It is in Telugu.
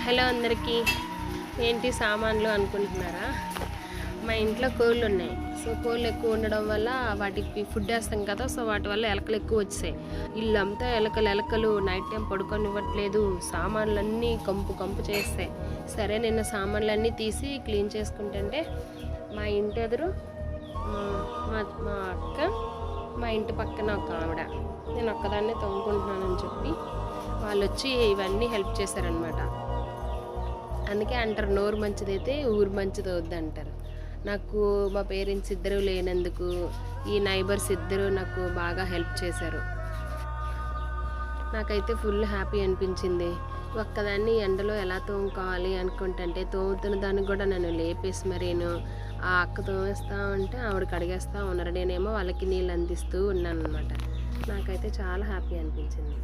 హలో అందరికీ. ఏంటి సామాన్లు అనుకుంటున్నారా? మా ఇంట్లో కోళ్ళు ఉన్నాయి. సో కోళ్ళు ఎక్కువ ఉండడం వల్ల వాటికి ఫుడ్ వేస్తాం కదా, సో వాటి వల్ల ఎలకలు ఎక్కువ వచ్చాయి. ఇల్లంతా ఎలకలు నైట్ టైం పడుకొనివ్వట్లేదు. సామాన్లన్నీ కంపు చేస్తాయి. సరే నిన్న సామాన్లన్నీ తీసి క్లీన్ చేసుకుంటుంటే మా ఇంటి ఎదురు మా అక్క, మా ఇంటి పక్కన ఒక ఆవిడ, నేను ఒక్కదాన్నే తోముకుంటున్నానని చెప్పి వాళ్ళు వచ్చి ఇవన్నీ హెల్ప్ చేశారనమాట. అందుకే అంటారు, నోరు మంచిదైతే ఊరు మంచిది అవుద్ది అంటారు. నాకు మా పేరెంట్స్ ఇద్దరు లేనందుకు ఈ నైబర్స్ ఇద్దరు నాకు బాగా హెల్ప్ చేశారు. నాకైతే ఫుల్ హ్యాపీ అనిపించింది. ఒక్కదాన్ని ఎండలో ఎలా తోముకోవాలి అనుకుంటుంటే తోముతున్న దానికి కూడా నన్ను లేపేసి మరీను ఆ అక్క తోమేస్తూ ఉంటే ఆవిడ కడిగేస్తూ ఉన్నారు. నేనేమో వాళ్ళకి నీళ్ళు అందిస్తూ ఉన్నాను అనమాట. నాకైతే చాలా హ్యాపీ అనిపించింది.